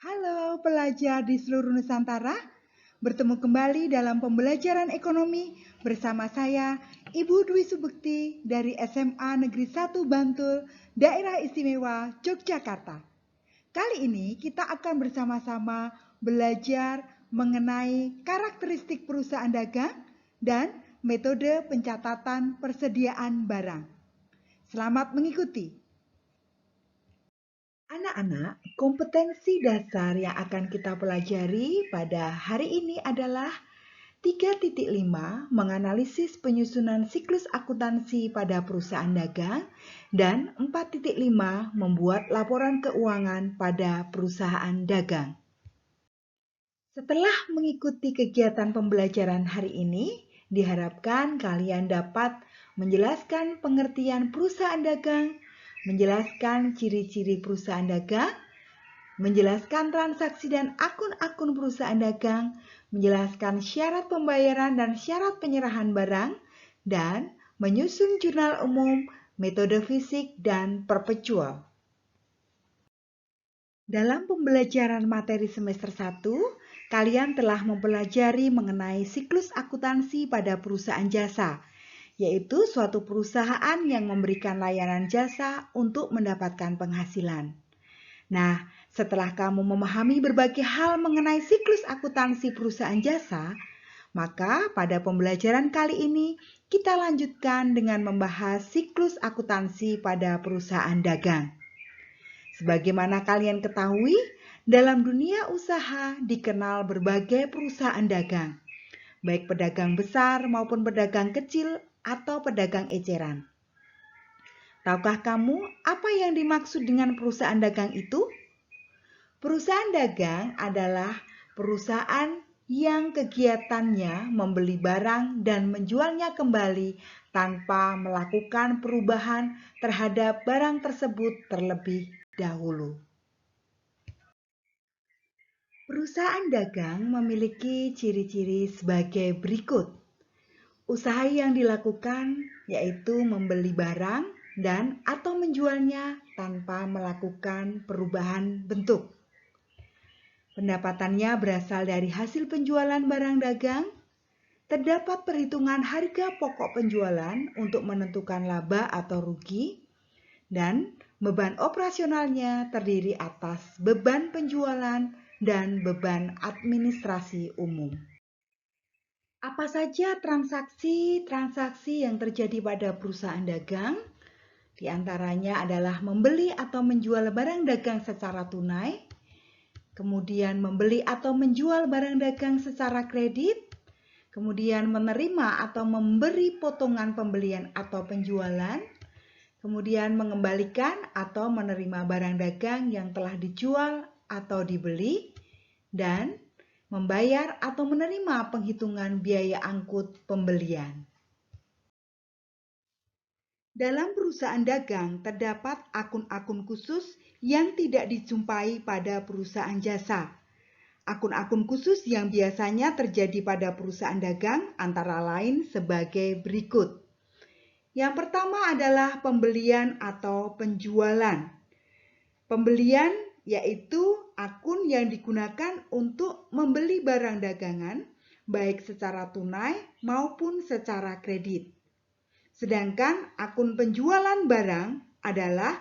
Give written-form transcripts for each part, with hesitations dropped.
Halo pelajar di seluruh Nusantara, bertemu kembali dalam pembelajaran ekonomi bersama saya, Ibu Dwi Subekti dari SMA Negeri 1 Bantul, Daerah Istimewa Yogyakarta. Kali ini kita akan bersama-sama belajar mengenai karakteristik perusahaan dagang dan metode pencatatan persediaan barang. Selamat mengikuti. Anak-anak, kompetensi dasar yang akan kita pelajari pada hari ini adalah 3.5 menganalisis penyusunan siklus akuntansi pada perusahaan dagang dan 4.5 membuat laporan keuangan pada perusahaan dagang. Setelah mengikuti kegiatan pembelajaran hari ini, diharapkan kalian dapat menjelaskan pengertian perusahaan dagang, menjelaskan ciri-ciri perusahaan dagang, menjelaskan transaksi dan akun-akun perusahaan dagang, menjelaskan syarat pembayaran dan syarat penyerahan barang, dan menyusun jurnal umum, metode fisik, dan perpetual. Dalam pembelajaran materi semester 1, kalian telah mempelajari mengenai siklus akuntansi pada perusahaan jasa, yaitu suatu perusahaan yang memberikan layanan jasa untuk mendapatkan penghasilan. Nah, setelah kamu memahami berbagai hal mengenai siklus akuntansi perusahaan jasa, maka pada pembelajaran kali ini kita lanjutkan dengan membahas siklus akuntansi pada perusahaan dagang. Sebagaimana kalian ketahui, dalam dunia usaha dikenal berbagai perusahaan dagang, baik pedagang besar maupun pedagang kecil atau pedagang eceran. Tahukah kamu apa yang dimaksud dengan perusahaan dagang itu? Perusahaan dagang adalah perusahaan yang kegiatannya membeli barang dan menjualnya kembali tanpa melakukan perubahan terhadap barang tersebut terlebih dahulu. Perusahaan dagang memiliki ciri-ciri sebagai berikut. Usaha yang dilakukan yaitu membeli barang dan atau menjualnya tanpa melakukan perubahan bentuk. Pendapatannya berasal dari hasil penjualan barang dagang. Terdapat perhitungan harga pokok penjualan untuk menentukan laba atau rugi, dan beban operasionalnya terdiri atas beban penjualan dan beban administrasi umum. Apa saja transaksi-transaksi yang terjadi pada perusahaan dagang? Di antaranya adalah membeli atau menjual barang dagang secara tunai, kemudian membeli atau menjual barang dagang secara kredit, kemudian menerima atau memberi potongan pembelian atau penjualan, kemudian mengembalikan atau menerima barang dagang yang telah dijual atau dibeli, dan membayar atau menerima penghitungan biaya angkut pembelian. Dalam perusahaan dagang terdapat akun-akun khusus yang tidak dijumpai pada perusahaan jasa. Akun-akun khusus yang biasanya terjadi pada perusahaan dagang antara lain sebagai berikut. Yang pertama adalah pembelian atau penjualan. Pembelian yaitu akun yang digunakan untuk membeli barang dagangan, baik secara tunai maupun secara kredit. Sedangkan akun penjualan barang adalah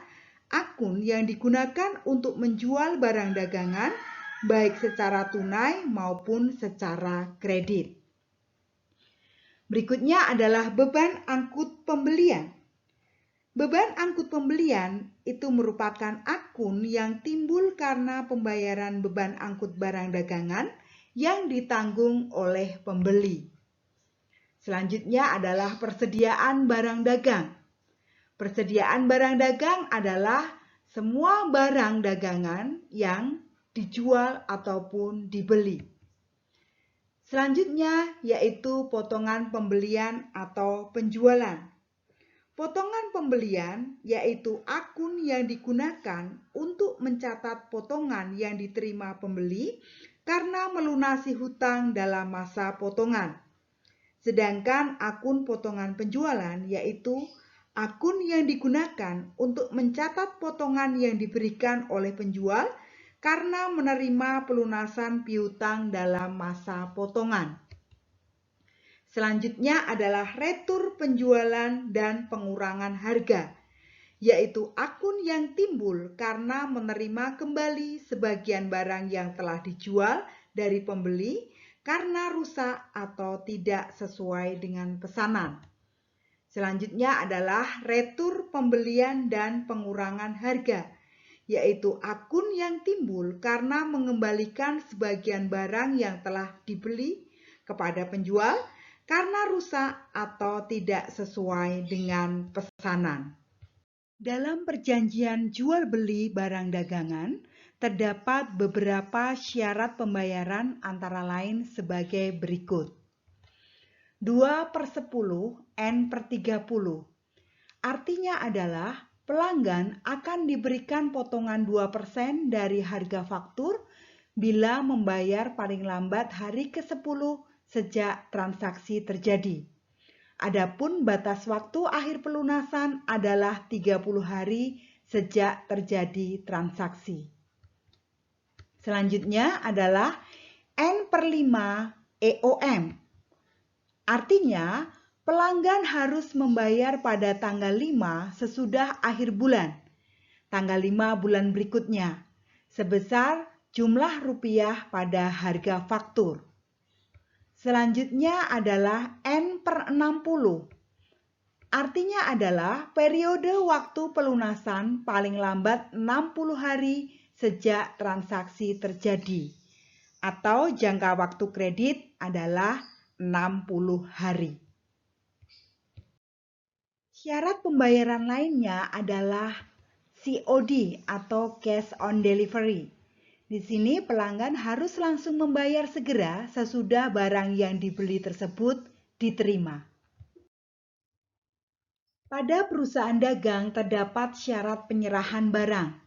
akun yang digunakan untuk menjual barang dagangan, baik secara tunai maupun secara kredit. Berikutnya adalah beban angkut pembelian. Beban angkut pembelian itu merupakan akun yang timbul karena pembayaran beban angkut barang dagangan yang ditanggung oleh pembeli. Selanjutnya adalah persediaan barang dagang. Persediaan barang dagang adalah semua barang dagangan yang dijual ataupun dibeli. Selanjutnya yaitu potongan pembelian atau penjualan. Potongan pembelian yaitu akun yang digunakan untuk mencatat potongan yang diterima pembeli karena melunasi hutang dalam masa potongan. Sedangkan akun potongan penjualan yaitu akun yang digunakan untuk mencatat potongan yang diberikan oleh penjual karena menerima pelunasan piutang dalam masa potongan. Selanjutnya adalah retur penjualan dan pengurangan harga, yaitu akun yang timbul karena menerima kembali sebagian barang yang telah dijual dari pembeli karena rusak atau tidak sesuai dengan pesanan. Selanjutnya adalah retur pembelian dan pengurangan harga, yaitu akun yang timbul karena mengembalikan sebagian barang yang telah dibeli kepada penjual karena rusak atau tidak sesuai dengan pesanan. Dalam perjanjian jual beli barang dagangan, terdapat beberapa syarat pembayaran antara lain sebagai berikut. 2/10 N/30. Artinya adalah pelanggan akan diberikan potongan 2% dari harga faktur bila membayar paling lambat hari ke-10 sejak transaksi terjadi. Adapun batas waktu akhir pelunasan adalah 30 hari sejak terjadi transaksi. Selanjutnya adalah N/5 EOM. Artinya, pelanggan harus membayar pada tanggal 5 sesudah akhir bulan, tanggal 5 bulan berikutnya, sebesar jumlah rupiah pada harga faktur. Selanjutnya adalah N/60. Artinya adalah periode waktu pelunasan paling lambat 60 hari sejak transaksi terjadi, atau jangka waktu kredit adalah 60 hari. Syarat pembayaran lainnya adalah COD atau Cash on Delivery. Di sini pelanggan harus langsung membayar segera sesudah barang yang dibeli tersebut diterima. Pada perusahaan dagang terdapat syarat penyerahan barang.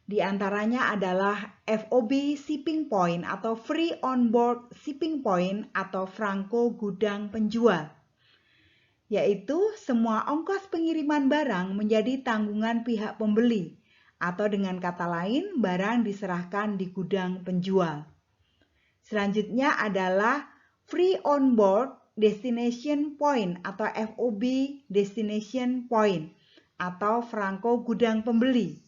Di antaranya adalah FOB Shipping Point atau Free On Board Shipping Point atau Franko Gudang Penjual, yaitu semua ongkos pengiriman barang menjadi tanggungan pihak pembeli, atau dengan kata lain, barang diserahkan di gudang penjual. Selanjutnya adalah Free On Board Destination Point atau FOB Destination Point atau Franko Gudang Pembeli,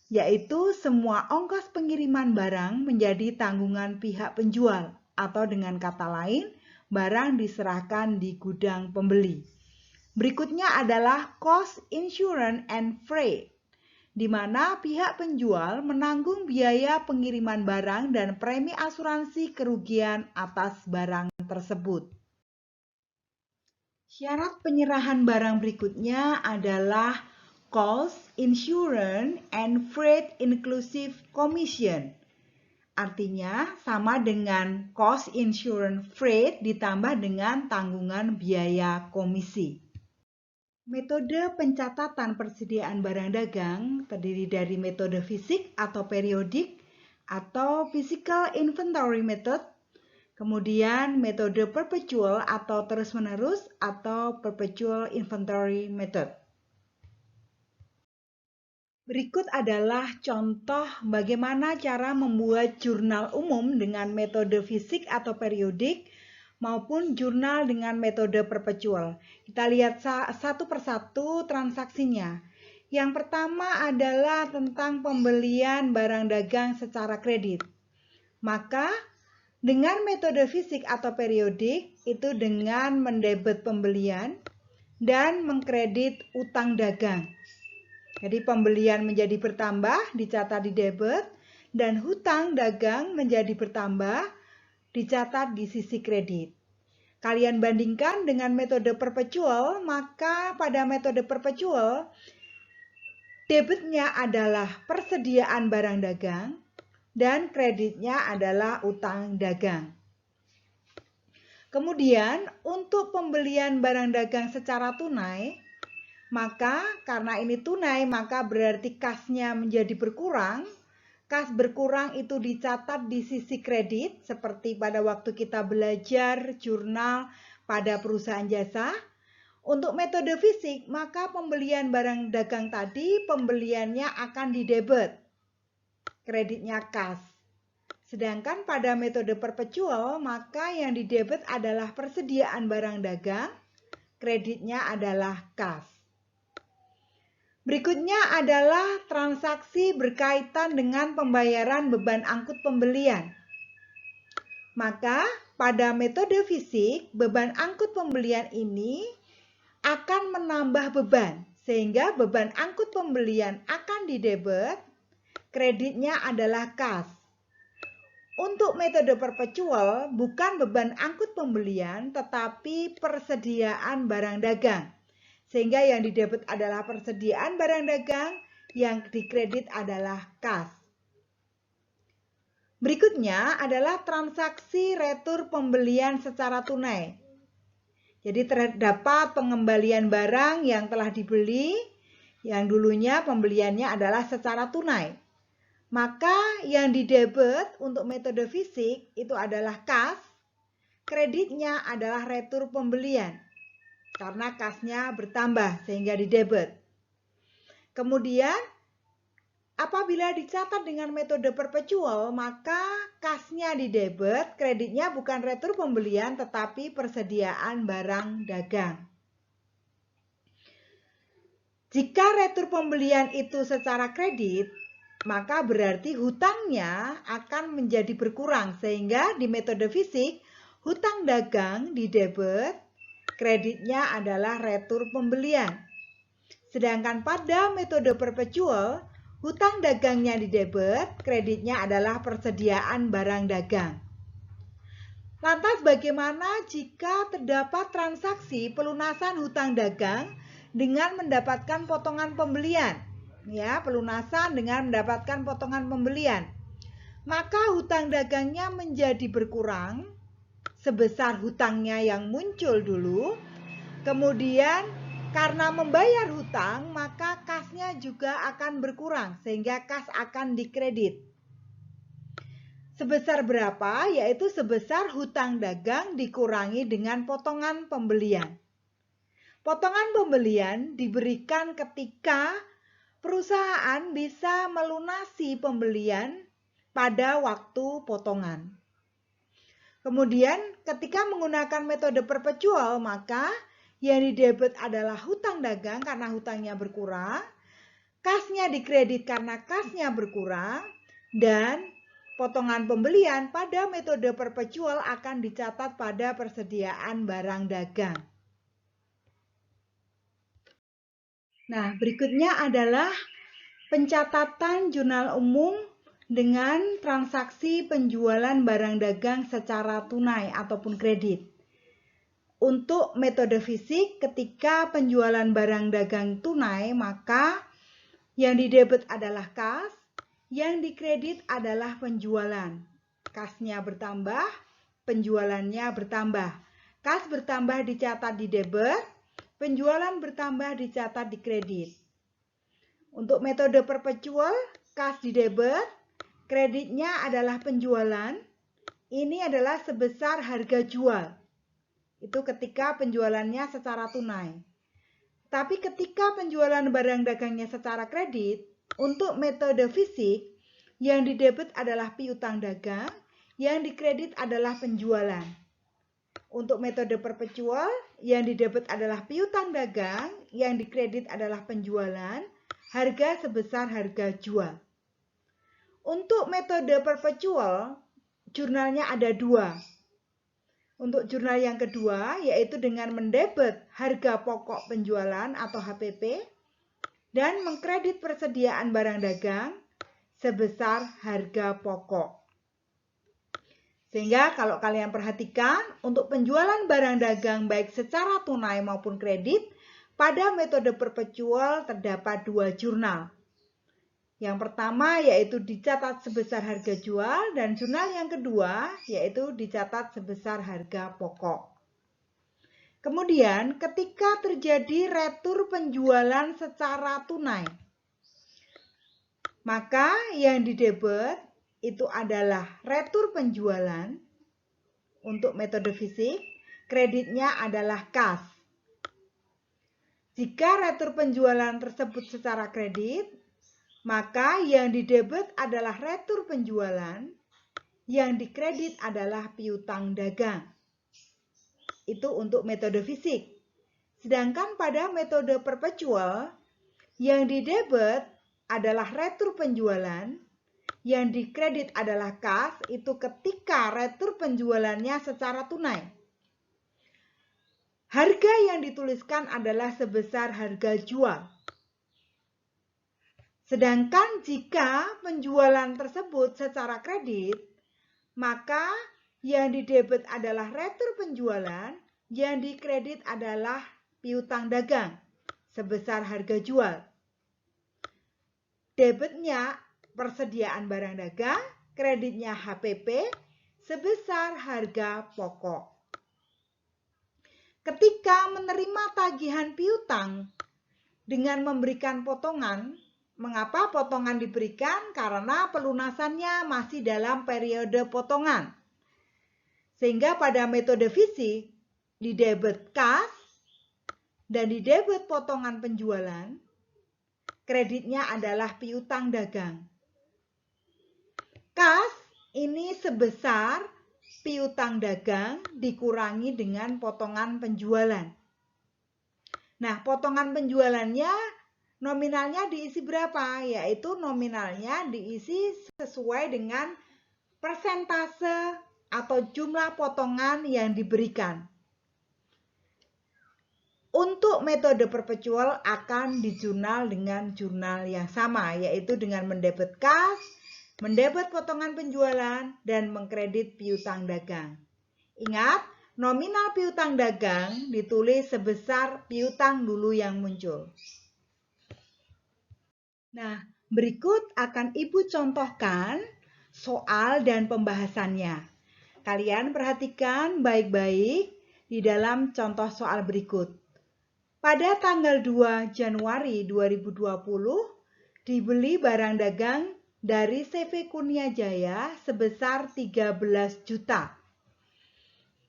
yaitu semua ongkos pengiriman barang menjadi tanggungan pihak penjual, atau dengan kata lain, barang diserahkan di gudang pembeli. Berikutnya adalah Cost Insurance and Freight, di mana pihak penjual menanggung biaya pengiriman barang dan premi asuransi kerugian atas barang tersebut. Syarat penyerahan barang berikutnya adalah Cost Insurance and Freight Inclusive Commission. Artinya sama dengan Cost Insurance Freight ditambah dengan tanggungan biaya komisi. Metode pencatatan persediaan barang dagang terdiri dari metode fisik atau periodik atau physical inventory method, kemudian metode perpetual atau terus-menerus atau perpetual inventory method. Berikut adalah contoh bagaimana cara membuat jurnal umum dengan metode fisik atau periodik maupun jurnal dengan metode perpetual. Kita lihat satu persatu transaksinya. Yang pertama adalah tentang pembelian barang dagang secara kredit. Maka dengan metode fisik atau periodik itu dengan mendebet pembelian dan mengkredit utang dagang. Jadi pembelian menjadi bertambah dicatat di debit dan hutang dagang menjadi bertambah dicatat di sisi kredit. Kalian bandingkan dengan metode perpetual, maka pada metode perpetual debitnya adalah persediaan barang dagang dan kreditnya adalah utang dagang. Kemudian untuk pembelian barang dagang secara tunai, maka karena ini tunai maka berarti kasnya menjadi berkurang. Kas berkurang itu dicatat di sisi kredit seperti pada waktu kita belajar jurnal pada perusahaan jasa. Untuk metode fisik, maka pembelian barang dagang tadi pembeliannya akan didebet. kreditnya kas. Sedangkan pada metode perpetual, maka yang didebet adalah persediaan barang dagang, kreditnya adalah kas. Berikutnya adalah transaksi berkaitan dengan pembayaran beban angkut pembelian. Maka pada metode fisik, beban angkut pembelian ini akan menambah beban, sehingga beban angkut pembelian akan didebet, kreditnya adalah kas. Untuk metode perpetual, bukan beban angkut pembelian, tetapi persediaan barang dagang. Sehingga yang didebet adalah persediaan barang dagang, yang dikredit adalah kas. Berikutnya adalah transaksi retur pembelian secara tunai. Jadi terdapat pengembalian barang yang telah dibeli, yang dulunya pembeliannya adalah secara tunai. Maka yang didebet untuk metode fisik itu adalah kas, kreditnya adalah retur pembelian. Karena kasnya bertambah sehingga didebet. Kemudian apabila dicatat dengan metode perpetual, maka kasnya didebet, kreditnya bukan retur pembelian tetapi persediaan barang dagang. Jika retur pembelian itu secara kredit, maka berarti hutangnya akan menjadi berkurang, sehingga di metode fisik hutang dagang didebet, kreditnya adalah retur pembelian. Sedangkan pada metode perpetual, hutang dagangnya didebet, kreditnya adalah persediaan barang dagang. Lantas bagaimana jika terdapat transaksi pelunasan hutang dagang dengan mendapatkan potongan pembelian? Ya, pelunasan dengan mendapatkan potongan pembelian. Maka hutang dagangnya menjadi berkurang sebesar hutangnya yang muncul dulu. Kemudian karena membayar hutang, maka kasnya juga akan berkurang sehingga kas akan dikredit. Sebesar berapa? Yaitu sebesar hutang dagang dikurangi dengan potongan pembelian. Potongan pembelian diberikan ketika perusahaan bisa melunasi pembelian pada waktu potongan. Kemudian ketika menggunakan metode perpetual, maka yang didebet adalah hutang dagang karena hutangnya berkurang, kasnya dikredit karena kasnya berkurang, dan potongan pembelian pada metode perpetual akan dicatat pada persediaan barang dagang. Nah, berikutnya adalah pencatatan jurnal umum dengan transaksi penjualan barang dagang secara tunai ataupun kredit. Untuk metode fisik, ketika penjualan barang dagang tunai, maka yang didebet adalah kas, yang dikredit adalah penjualan. Kasnya bertambah, penjualannya bertambah. Kas bertambah dicatat di debit, penjualan bertambah dicatat di kredit. Untuk metode perpetual, kas di debit, kreditnya adalah penjualan. Ini adalah sebesar harga jual. Itu ketika penjualannya secara tunai. Tapi ketika penjualan barang dagangnya secara kredit, untuk metode fisik, yang didebit adalah piutang dagang, yang dikredit adalah penjualan. Untuk metode perpetual, yang didebit adalah piutang dagang, yang dikredit adalah penjualan, harga sebesar harga jual. Untuk metode perpetual, jurnalnya ada dua. Untuk jurnal yang kedua, yaitu dengan mendebet harga pokok penjualan atau HPP, dan mengkredit persediaan barang dagang sebesar harga pokok. Sehingga kalau kalian perhatikan, untuk penjualan barang dagang baik secara tunai maupun kredit, pada metode perpetual terdapat dua jurnal. Yang pertama yaitu dicatat sebesar harga jual, dan jurnal yang kedua yaitu dicatat sebesar harga pokok. Kemudian ketika terjadi retur penjualan secara tunai, maka yang didebet itu adalah retur penjualan untuk metode fisik, kreditnya adalah kas. Jika retur penjualan tersebut secara kredit, maka yang didebet adalah retur penjualan, yang dikredit adalah piutang dagang. Itu untuk metode fisik. Sedangkan pada metode perpetual, yang didebet adalah retur penjualan, yang dikredit adalah kas, itu ketika retur penjualannya secara tunai. Harga yang dituliskan adalah sebesar harga jual. Sedangkan jika penjualan tersebut secara kredit, maka yang didebet adalah retur penjualan, yang dikredit adalah piutang dagang sebesar harga jual. Debitnya persediaan barang dagang, kreditnya HPP sebesar harga pokok. Ketika menerima tagihan piutang dengan memberikan potongan, mengapa potongan diberikan? Karena pelunasannya masih dalam periode potongan. Sehingga pada metode fisik, didebet kas dan didebet potongan penjualan, kreditnya adalah piutang dagang. Kas ini sebesar piutang dagang dikurangi dengan potongan penjualan. Nah, potongan penjualannya nominalnya diisi berapa? Yaitu nominalnya diisi sesuai dengan persentase atau jumlah potongan yang diberikan. Untuk metode perpetual akan dijurnal dengan jurnal yang sama, yaitu dengan mendebet kas, mendebet potongan penjualan, dan mengkredit piutang dagang. Ingat, nominal piutang dagang ditulis sebesar piutang dulu yang muncul. Nah, berikut akan Ibu contohkan soal dan pembahasannya. Kalian perhatikan baik-baik di dalam contoh soal berikut. Pada tanggal 2 Januari 2020, dibeli barang dagang dari CV Kurnia Jaya sebesar 13 juta.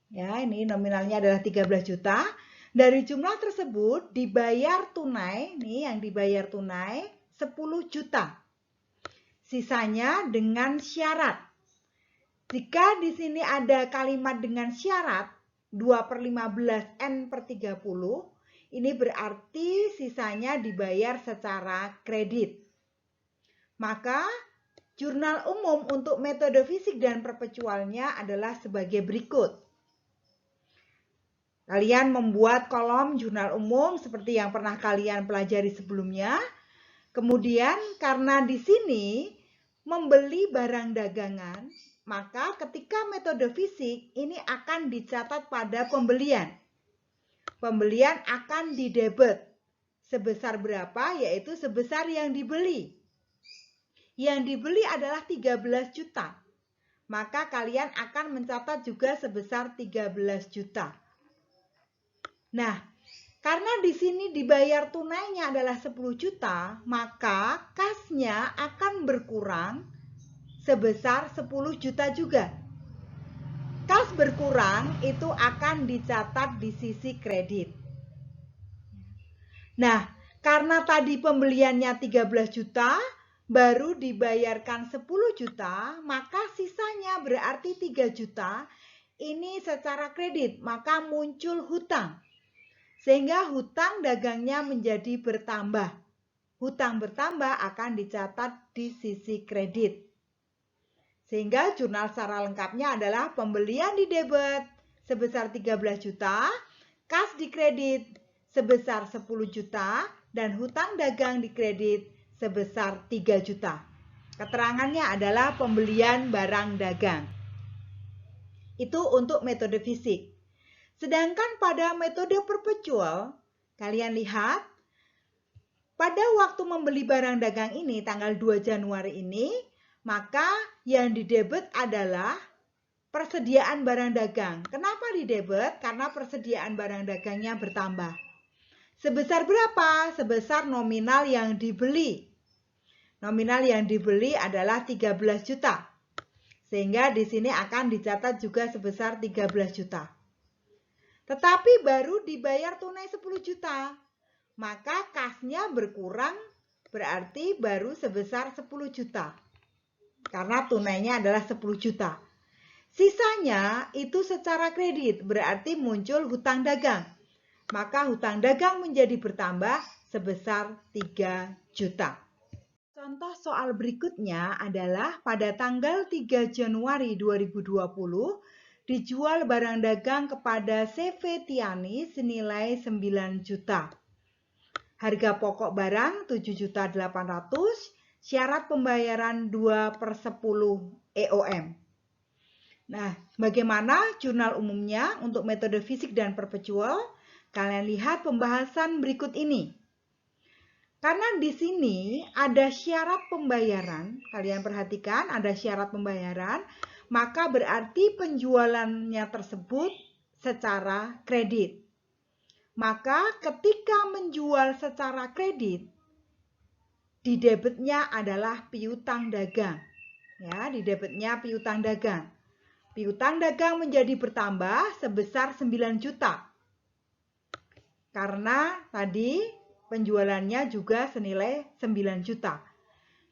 Ya, ini nominalnya adalah 13 juta. Dari jumlah tersebut dibayar tunai, nih yang dibayar tunai 10 juta. Sisanya dengan syarat. Jika di sini ada kalimat dengan syarat 2/15 N/30, ini berarti sisanya dibayar secara kredit. Maka jurnal umum untuk metode fisik dan perpetualnya adalah sebagai berikut. Kalian membuat kolom jurnal umum seperti yang pernah kalian pelajari sebelumnya. Kemudian karena di sini membeli barang dagangan, maka ketika metode fisik ini akan dicatat pada pembelian. Pembelian akan didebet. Sebesar berapa? Yaitu sebesar yang dibeli. Yang dibeli adalah 13 juta. Maka kalian akan mencatat juga sebesar 13 juta. Nah, karena di sini dibayar tunainya adalah 10 juta, maka kasnya akan berkurang sebesar 10 juta juga. Kas berkurang itu akan dicatat di sisi kredit. Nah, karena tadi pembeliannya 13 juta, baru dibayarkan 10 juta, maka sisanya berarti 3 juta. Ini secara kredit, maka muncul hutang. Sehingga hutang dagangnya menjadi bertambah. Hutang bertambah akan dicatat di sisi kredit. Sehingga jurnal secara lengkapnya adalah pembelian didebet sebesar 13 juta, kas dikredit sebesar 10 juta, dan hutang dagang dikredit sebesar 3 juta. Keterangannya adalah pembelian barang dagang. Itu untuk metode fisik. Sedangkan pada metode perpetual, kalian lihat, pada waktu membeli barang dagang ini, tanggal 2 Januari ini, maka yang didebet adalah persediaan barang dagang. Kenapa didebet? Karena persediaan barang dagangnya bertambah. Sebesar berapa? Sebesar nominal yang dibeli. Nominal yang dibeli adalah 13 juta. Sehingga di sini akan dicatat juga sebesar 13 juta. Tetapi baru dibayar tunai 10 juta. Maka kasnya berkurang berarti baru sebesar 10 juta. Karena tunainya adalah 10 juta. Sisanya itu secara kredit, berarti muncul hutang dagang. Maka hutang dagang menjadi bertambah sebesar 3 juta. Contoh soal berikutnya adalah pada tanggal 3 Januari 2020 dijual barang dagang kepada CV Tiani senilai 9 juta. Harga pokok barang 7.800.000, syarat pembayaran 2/10 EOM. Nah, bagaimana jurnal umumnya untuk metode fisik dan perpetual? Kalian lihat pembahasan berikut ini. Karena di sini ada syarat pembayaran, kalian perhatikan ada syarat pembayaran, maka berarti penjualannya tersebut secara kredit. Maka ketika menjual secara kredit, di debitnya adalah piutang dagang. Ya, di debitnya piutang dagang. Piutang dagang menjadi bertambah sebesar 9 juta. Karena tadi penjualannya juga senilai 9 juta.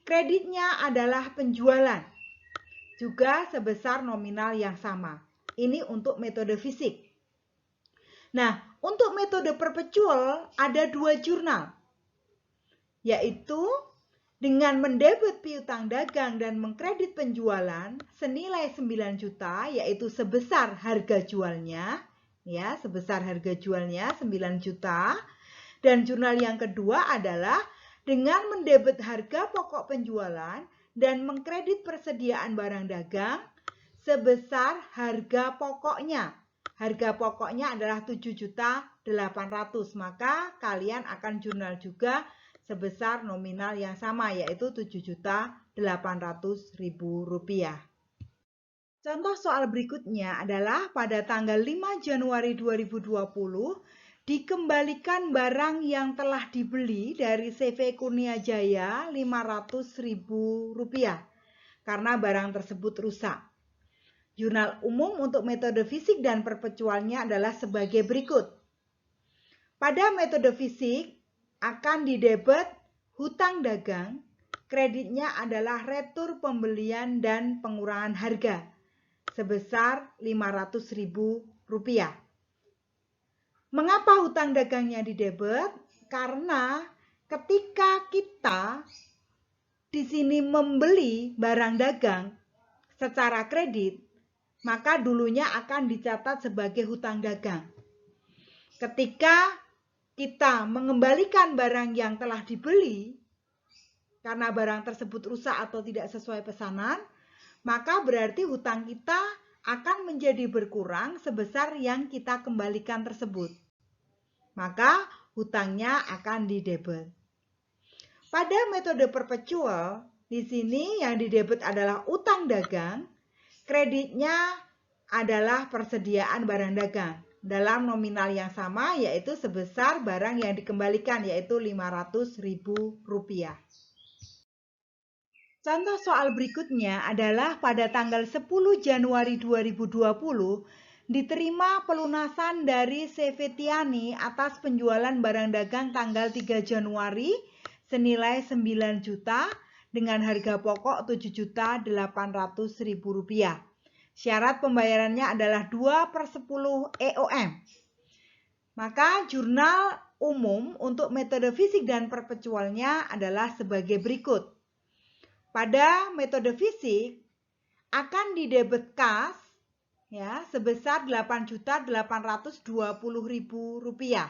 Kreditnya adalah penjualan, juga sebesar nominal yang sama. Ini untuk metode fisik. Nah, untuk metode perpetual ada 2 jurnal, yaitu dengan mendebit piutang dagang dan mengkredit penjualan senilai 9 juta, yaitu sebesar harga jualnya, ya, sebesar harga jualnya 9 juta. Dan jurnal yang kedua adalah dengan mendebit harga pokok penjualan dan mengkredit persediaan barang dagang sebesar harga pokoknya. Harga pokoknya adalah 7.800.000, maka kalian akan jurnal juga sebesar nominal yang sama, yaitu 7.800.000 rupiah. Contoh soal berikutnya adalah pada tanggal 5 Januari 2020 dikembalikan barang yang telah dibeli dari CV Kurnia Jaya 500.000 rupiah karena barang tersebut rusak. Jurnal umum untuk metode fisik dan perpetualnya adalah sebagai berikut. Pada metode fisik akan didebet hutang dagang, kreditnya adalah retur pembelian dan pengurangan harga sebesar 500.000 rupiah. Mengapa hutang dagangnya didebet? Karena ketika kita di sini membeli barang dagang secara kredit, maka dulunya akan dicatat sebagai hutang dagang. Ketika kita mengembalikan barang yang telah dibeli karena barang tersebut rusak atau tidak sesuai pesanan, maka berarti hutang kita akan menjadi berkurang sebesar yang kita kembalikan tersebut. Maka hutangnya akan didebet. Pada metode perpetual, di sini yang didebet adalah utang dagang, kreditnya adalah persediaan barang dagang dalam nominal yang sama, yaitu sebesar barang yang dikembalikan, yaitu 500.000 rupiah. Contoh soal berikutnya adalah pada tanggal 10 Januari 2020 diterima pelunasan dari CV Tiani atas penjualan barang dagang tanggal 3 Januari senilai 9 juta dengan harga pokok 7.800.000 rupiah. Syarat pembayarannya adalah 2/10 EOM. Maka jurnal umum untuk metode fisik dan perpetualnya adalah sebagai berikut. Pada metode fisik akan didebet kas ya sebesar 8.820.000 rupiah.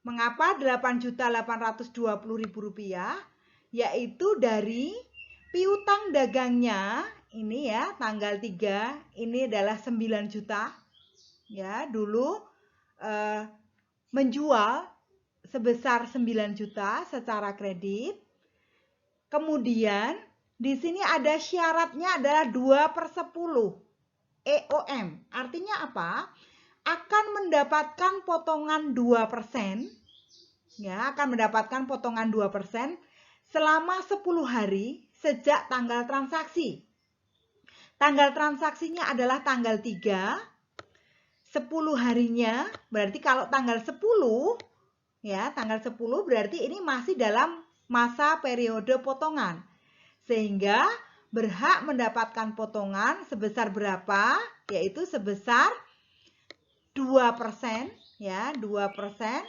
Mengapa 8.820.000 rupiah? Yaitu dari piutang dagangnya ini ya tanggal 3 ini adalah 9 juta ya dulu menjual sebesar 9 juta secara kredit. Kemudian di sini ada syaratnya adalah 2/10 EOM. Artinya apa? Akan mendapatkan potongan 2%, ya, akan mendapatkan potongan 2% selama 10 hari sejak tanggal transaksi. Tanggal transaksinya adalah tanggal 3, 10 harinya, berarti kalau tanggal 10, ya, tanggal 10 berarti ini masih dalam masa periode potongan. Sehingga berhak mendapatkan potongan sebesar berapa? Yaitu sebesar 2%, ya, 2%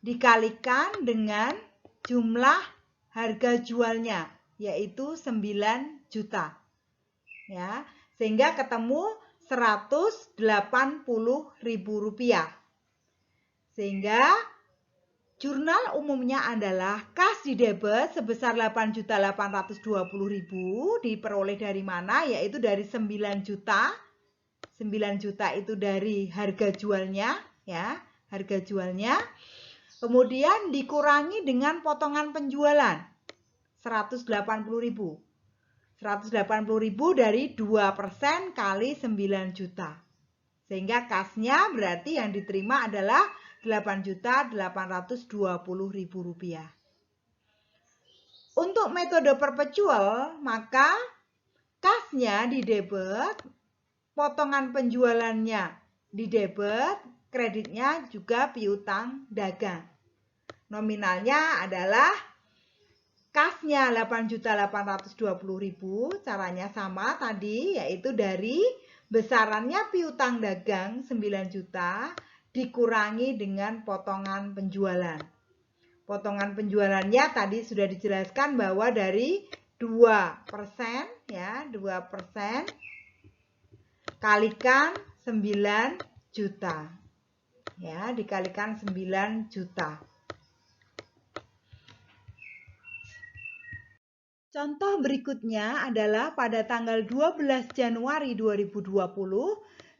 dikalikan dengan jumlah harga jualnya, yaitu 9 juta. Ya, sehingga ketemu Rp180.000. Sehingga jurnal umumnya adalah kas di debit sebesar Rp8.820.000 diperoleh dari mana? Yaitu dari 9 juta. 9 juta itu dari harga jualnya, ya, harga jualnya. Kemudian dikurangi dengan potongan penjualan 180.000. 180.000 dari 2% kali 9 juta. Sehingga kasnya berarti yang diterima adalah Rp8.820.000. Untuk metode perpetual, maka kasnya di debit, potongan penjualannya di debit, kreditnya juga piutang dagang. Nominalnya adalah kasnya 8.820.000, caranya sama tadi, yaitu dari besarannya piutang dagang 9 juta dikurangi dengan potongan penjualan. Potongan penjualannya tadi sudah dijelaskan bahwa dari 2%, ya, 2% kalikan 9 juta. Ya, dikalikan 9 juta. Contoh berikutnya adalah pada tanggal 12 Januari 2020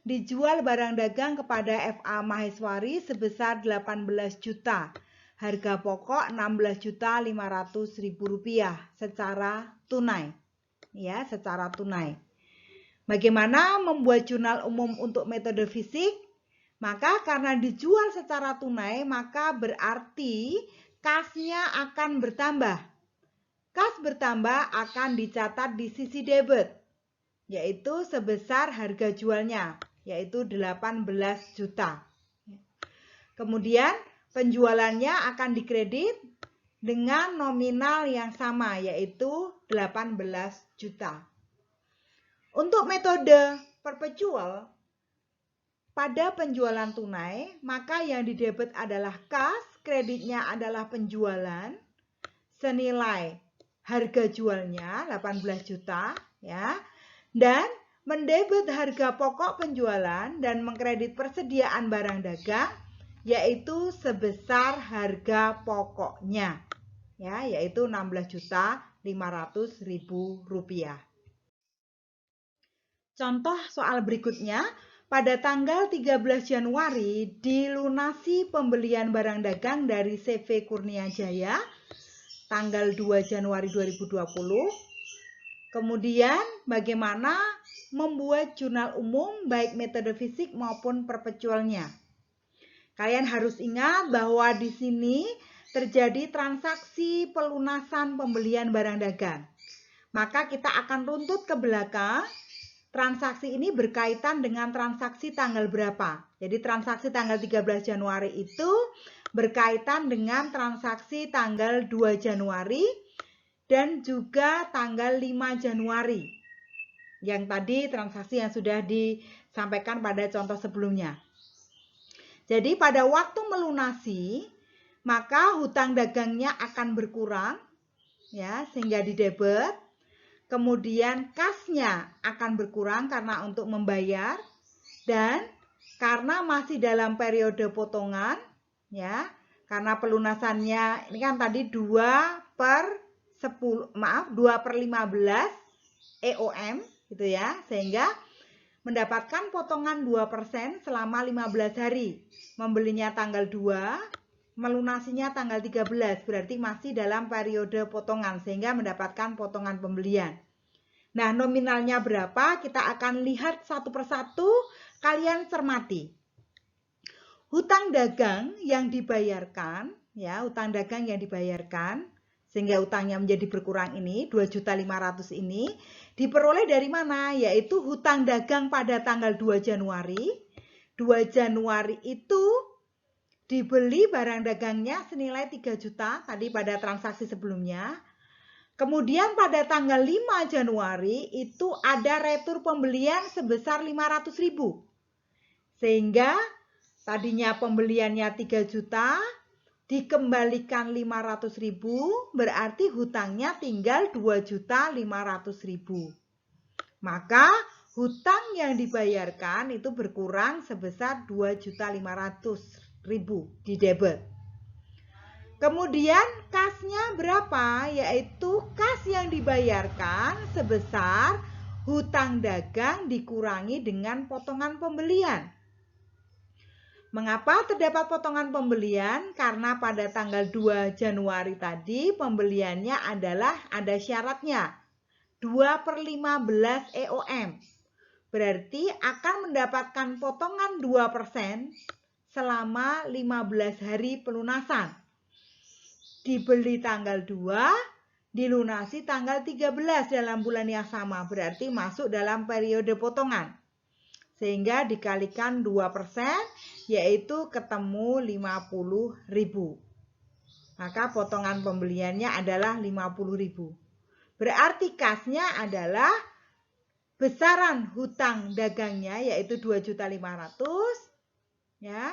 dijual barang dagang kepada FA Maheswari sebesar 18 juta. Harga pokok Rp16.500.000 secara tunai. Ya, secara tunai. Bagaimana membuat jurnal umum untuk metode fisik? Maka karena dijual secara tunai, maka berarti kasnya akan bertambah. Kas bertambah akan dicatat di sisi debit, yaitu sebesar harga jualnya, yaitu 18 juta. Kemudian penjualannya akan dikredit dengan nominal yang sama, yaitu 18 juta. Untuk metode perpetual, pada penjualan tunai, maka yang didebit adalah kas, kreditnya adalah penjualan, senilai harga jualnya 18 juta, ya, dan mendebit harga pokok penjualan dan mengkredit persediaan barang dagang, yaitu sebesar harga pokoknya, ya, yaitu Rp16.500.000. Contoh soal berikutnya, pada tanggal 13 Januari dilunasi pembelian barang dagang dari CV Kurnia Jaya tanggal 2 Januari 2020. Kemudian bagaimana membuat jurnal umum baik metode fisik maupun perpetualnya. Kalian harus ingat bahwa di sini terjadi transaksi pelunasan pembelian barang dagang. Maka kita akan runtut ke belakang. Transaksi ini berkaitan dengan transaksi tanggal berapa. Jadi transaksi tanggal 13 Januari itu berkaitan dengan transaksi tanggal 2 Januari dan juga tanggal 5 Januari. Yang tadi transaksi yang sudah disampaikan pada contoh sebelumnya. Jadi pada waktu melunasi, maka hutang dagangnya akan berkurang, ya, sehingga didebit. Kemudian kasnya akan berkurang karena untuk membayar, dan karena masih dalam periode potongan, ya, karena pelunasannya ini kan tadi 2/15 EOM gitu ya, sehingga mendapatkan potongan 2% selama 15 hari. Membelinya tanggal 2, melunasinya tanggal 13, berarti masih dalam periode potongan sehingga mendapatkan potongan pembelian. Nah, nominalnya berapa? Kita akan lihat satu persatu, kalian cermati. Hutang dagang yang dibayarkan, ya, hutang dagang yang dibayarkan sehingga utangnya menjadi berkurang ini, 2.500.000 ini diperoleh dari mana? Yaitu hutang dagang pada tanggal 2 Januari. 2 Januari itu dibeli barang dagangnya senilai 3 juta tadi pada transaksi sebelumnya. Kemudian pada tanggal 5 Januari itu ada retur pembelian sebesar 500.000. Sehingga tadinya pembeliannya 3 juta, dikembalikan 500.000, berarti hutangnya tinggal 2.500.000. Maka hutang yang dibayarkan itu berkurang sebesar 2.500.000 di debit. Kemudian kasnya berapa? Yaitu kas yang dibayarkan sebesar hutang dagang dikurangi dengan potongan pembelian. Mengapa terdapat potongan pembelian? Karena pada tanggal 2 Januari tadi pembeliannya adalah ada syaratnya 2/15 EOM. Berarti akan mendapatkan potongan 2% selama 15 hari pelunasan. Dibeli tanggal 2, dilunasi tanggal 13 dalam bulan yang sama. Berarti masuk dalam periode potongan. Sehingga dikalikan 2%, yaitu ketemu 50.000. Maka potongan pembeliannya adalah 50.000. Berarti kasnya adalah besaran hutang dagangnya yaitu 2.500.000 ya,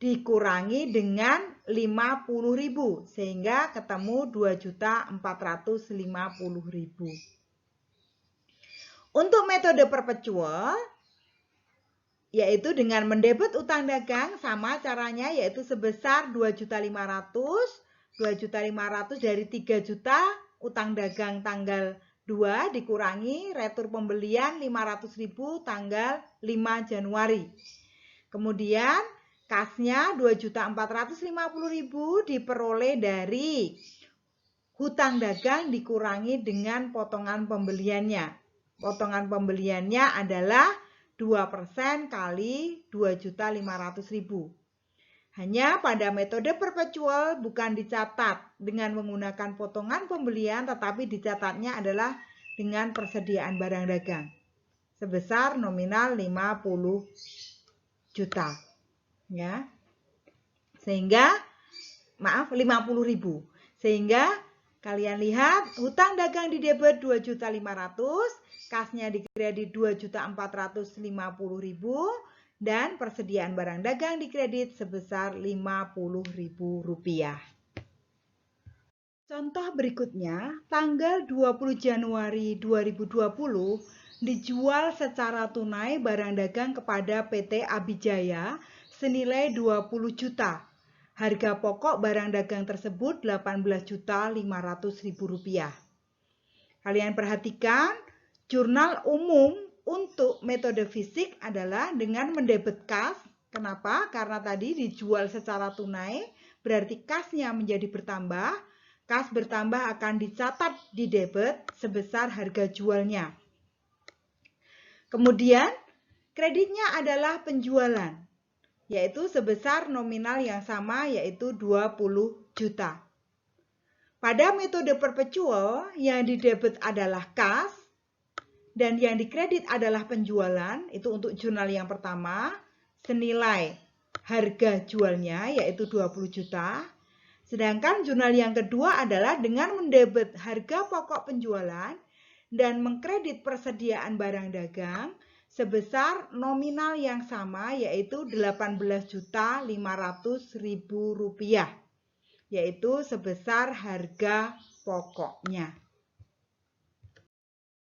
dikurangi dengan 50.000 sehingga ketemu 2.450.000. Untuk metode perpetual yaitu dengan mendebit utang dagang sama caranya yaitu sebesar 2.500.000 dari 3 juta utang dagang tanggal 2 dikurangi retur pembelian 500.000 tanggal 5 Januari. Kemudian kasnya 2.450.000 diperoleh dari hutang dagang dikurangi dengan potongan pembeliannya. Potongan pembeliannya adalah 2% kali 2.500.000. Hanya pada metode perpetual bukan dicatat dengan menggunakan potongan pembelian, tetapi dicatatnya adalah dengan persediaan barang dagang sebesar nominal 50 juta. Ya. Sehingga 50.000. Sehingga kalian lihat hutang dagang di debit 2.500.000, kasnya dikredit 2.450.000 dan persediaan barang dagang dikredit sebesar Rp50.000. Contoh berikutnya, tanggal 20 Januari 2020 dijual secara tunai barang dagang kepada PT Abijaya senilai 20 juta. Harga pokok barang dagang tersebut Rp18.500.000. Kalian perhatikan, jurnal umum untuk metode fisik adalah dengan mendebit kas. Kenapa? Karena tadi dijual secara tunai, berarti kasnya menjadi bertambah. Kas bertambah akan dicatat di debit sebesar harga jualnya. Kemudian, kreditnya adalah penjualan, yaitu sebesar nominal yang sama, yaitu 20 juta. Pada metode perpetual, yang didebit adalah kas, dan yang dikredit adalah penjualan, itu untuk jurnal yang pertama, senilai harga jualnya yaitu 20 juta. Sedangkan jurnal yang kedua adalah dengan mendebit harga pokok penjualan dan mengkredit persediaan barang dagang sebesar nominal yang sama yaitu Rp18.500.000, yaitu sebesar harga pokoknya.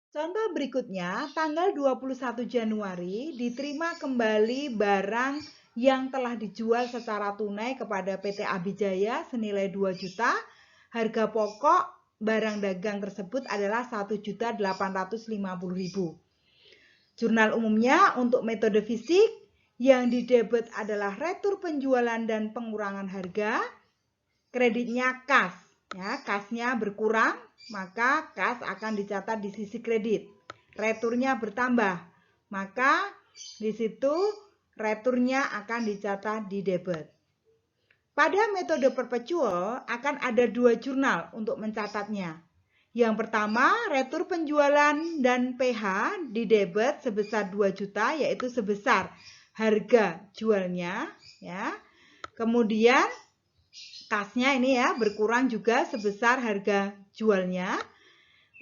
Contoh berikutnya, tanggal 21 Januari diterima kembali barang yang telah dijual secara tunai kepada PT Abijaya senilai 2 juta. Harga pokok barang dagang tersebut adalah Rp1.850.000. Jurnal umumnya untuk metode fisik yang didebit adalah retur penjualan dan pengurangan harga. Kreditnya kas, ya, kasnya berkurang, maka kas akan dicatat di sisi kredit. Returnya bertambah, maka di situ returnya akan dicatat di debit. Pada metode perpetual akan ada 2 jurnal untuk mencatatnya. Yang pertama, retur penjualan dan PH di debit sebesar 2 juta, yaitu sebesar harga jualnya, ya. Kemudian kasnya ini ya berkurang juga sebesar harga jualnya.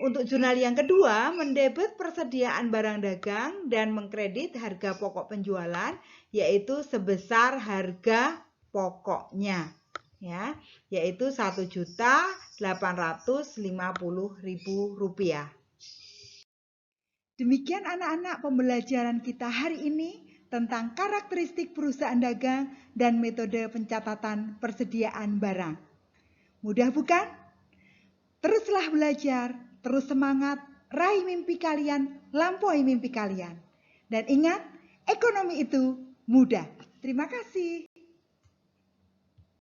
Untuk jurnal yang kedua, mendebit persediaan barang dagang dan mengkredit harga pokok penjualan, yaitu sebesar harga pokoknya, ya, yaitu Rp1.850.000. Demikian anak-anak pembelajaran kita hari ini tentang karakteristik perusahaan dagang dan metode pencatatan persediaan barang. Mudah bukan? Teruslah belajar, terus semangat, raih mimpi kalian, lampaui mimpi kalian. Dan ingat, ekonomi itu mudah. Terima kasih.